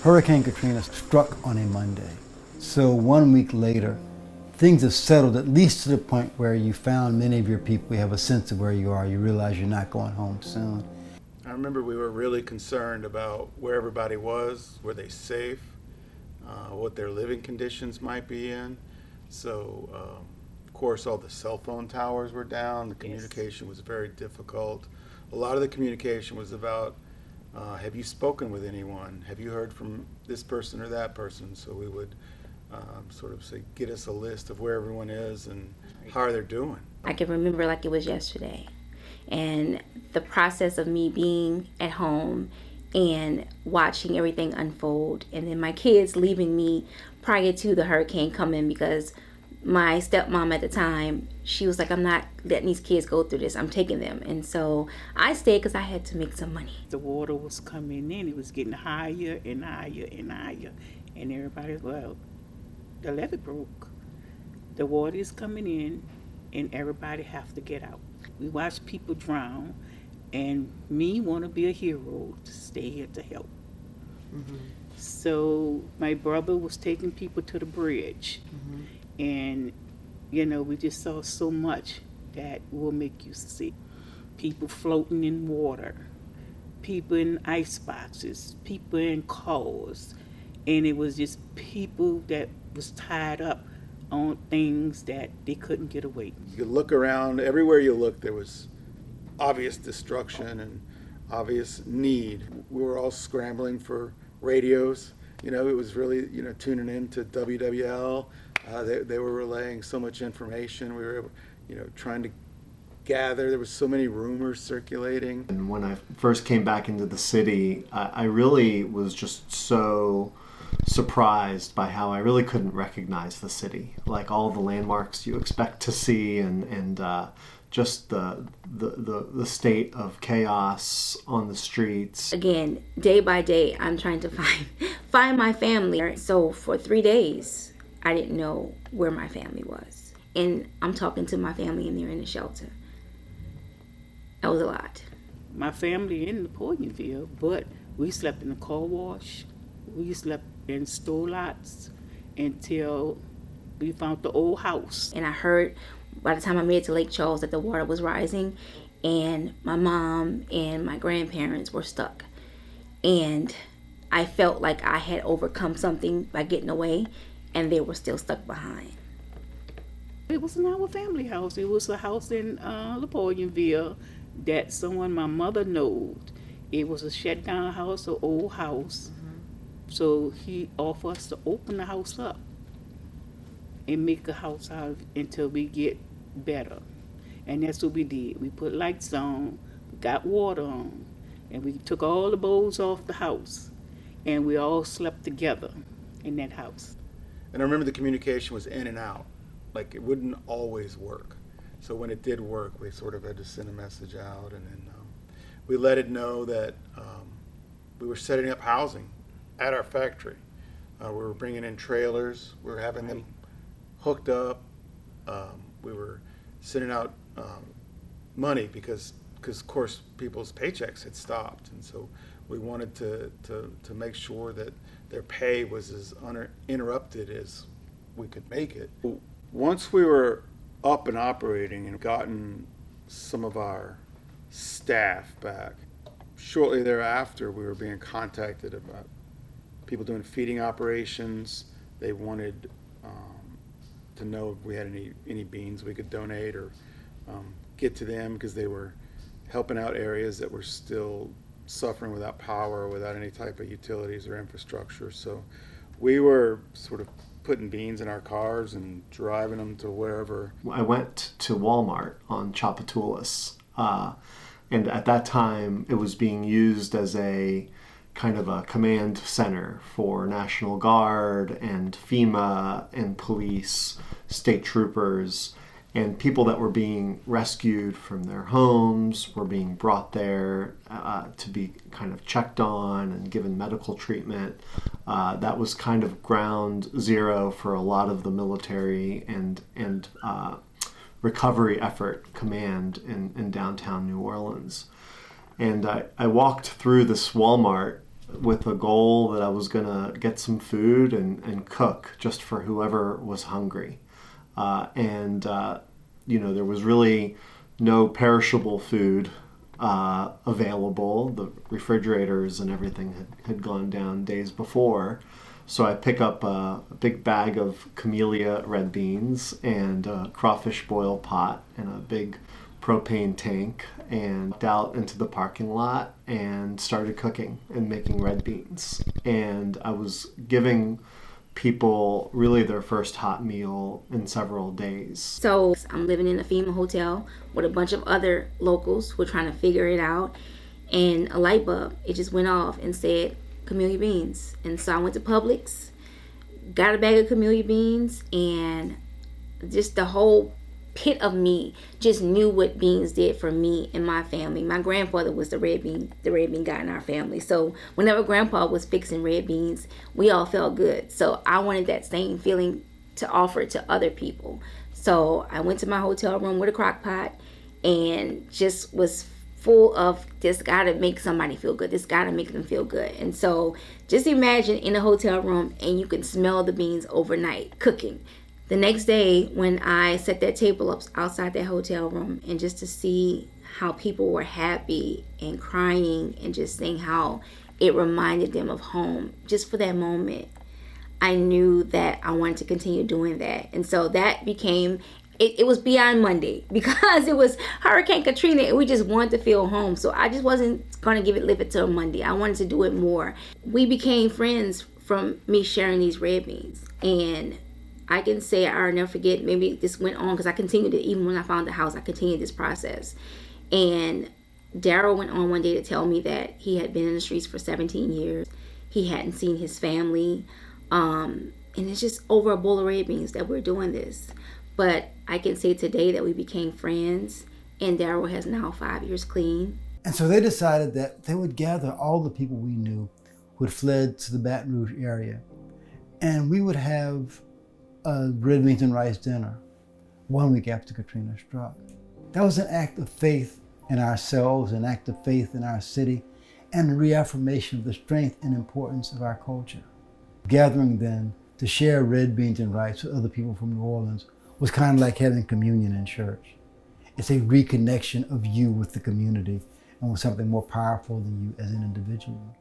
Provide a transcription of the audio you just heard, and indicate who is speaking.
Speaker 1: Hurricane Katrina struck on a Monday. So 1 week later, things have settled at least to the point where you found many of your people, you have a sense of where you are, you realize you're not going home soon.
Speaker 2: I remember we were really concerned about where everybody was, were they safe, what their living conditions might be in. So, of course, all the cell phone towers were down, the communication was very difficult. A lot of the communication was about, have you spoken with anyone? Have you heard from this person or that person? So we would sort of say, get us a list of where everyone is and how they're doing.
Speaker 3: I can remember like it was yesterday. And the process of me being at home and watching everything unfold, and then my kids leaving me prior to the hurricane coming, because my stepmom at the time, she was like, I'm not letting these kids go through this, I'm taking them. And so I stayed because I had to make some money.
Speaker 4: The water was coming in, it was getting higher and higher and higher, and everybody, well, the levee broke. The water is coming in and everybody have to get out. We watch people drown, and me want to be a hero to stay here to help. Mm-hmm. So my brother was taking people to the bridge, and we just saw so much that will make you sick. People floating in water, people in ice boxes, people in cars, and it was just people that was tied up on things that they couldn't get away.
Speaker 2: You could look around, everywhere you looked there was obvious destruction and obvious need. We were all scrambling for radios. It was really, tuning in to WWL. They were relaying so much information. We were able, trying to gather. There was so many rumors circulating.
Speaker 5: And when I first came back into the city, I really was just so surprised by how I really couldn't recognize the city, like all the landmarks you expect to see, and just the state of chaos on the streets.
Speaker 3: Again, day by day, I'm trying to find my family. So for 3 days, I didn't know where my family was, and I'm talking to my family, and they're in the shelter. That was a lot.
Speaker 4: My family in Napoleonville, but we slept in the car wash. We slept in store lots until we found the old house.
Speaker 3: And I heard by the time I made it to Lake Charles that the water was rising, and my mom and my grandparents were stuck. And I felt like I had overcome something by getting away, and they were still stuck behind.
Speaker 4: It wasn't our family house. It was a house in Napoleonville that someone my mother knowed. It was a shut down house, an old house. So he offered us to open the house up and make a house out of it until we get better. And that's what we did. We put lights on, got water on, and we took all the bowls off the house, and we all slept together in that house.
Speaker 2: And I remember the communication was in and out. Like, it wouldn't always work. So when it did work, we sort of had to send a message out, and then we let it know that we were setting up housing at our factory. We were bringing in trailers. We were having them hooked up. We were sending out money because of course people's paychecks had stopped, and so we wanted to make sure that their pay was as uninterrupted as we could make it. Once we were up and operating and gotten some of our staff back, shortly thereafter we were being contacted about people doing feeding operations. They wanted to know if we had any beans we could donate or get to them, because they were helping out areas that were still suffering without power, without any type of utilities or infrastructure. So we were sort of putting beans in our cars and driving them to wherever.
Speaker 5: I went to Walmart on Tchoupitoulas, and at that time it was being used as a kind of a command center for National Guard and FEMA and police, state troopers, and people that were being rescued from their homes were being brought there to be kind of checked on and given medical treatment. That was kind of ground zero for a lot of the military and recovery effort command in downtown New Orleans. And I walked through this Walmart with a goal that I was going to get some food and cook just for whoever was hungry. There was really no perishable food available. The refrigerators and everything had gone down days before. So I pick up a big bag of Camellia red beans and a crawfish boil pot and a big propane tank and out into the parking lot and started cooking and making red beans. And I was giving people really their first hot meal in several days.
Speaker 3: So I'm living in a FEMA hotel with a bunch of other locals who are trying to figure it out. And a light bulb, it just went off and said Camellia beans. And so I went to Publix, got a bag of Camellia beans, and just the whole pit of me just knew what beans did for me and my family. My grandfather was the red bean guy in our family. So whenever grandpa was fixing red beans, we all felt good. So I wanted that same feeling to offer it to other people. So I went to my hotel room with a crock pot and just was full of, this gotta make somebody feel good. This gotta make them feel good. And so just imagine in a hotel room and you can smell the beans overnight cooking. The next day when I set that table up outside that hotel room, and just to see how people were happy and crying and just saying how it reminded them of home, just for that moment, I knew that I wanted to continue doing that. And so that became, it was beyond Monday, because it was Hurricane Katrina and we just wanted to feel home. So I just wasn't going to leave it till Monday. I wanted to do it more. We became friends from me sharing these red beans. And I can say I'll never forget, maybe this went on because I continued it. Even when I found the house, I continued this process. And Daryl went on one day to tell me that he had been in the streets for 17 years. He hadn't seen his family. And it's just over a bowl of red beans that we're doing this. But I can say today that we became friends, and Daryl has now 5 years clean.
Speaker 1: And so they decided that they would gather all the people we knew who had fled to the Baton Rouge area. And we would have a red beans and rice dinner 1 week after Katrina struck. That was an act of faith in ourselves, an act of faith in our city, and a reaffirmation of the strength and importance of our culture. Gathering then to share red beans and rice with other people from New Orleans was kind of like having communion in church. It's a reconnection of you with the community and with something more powerful than you as an individual.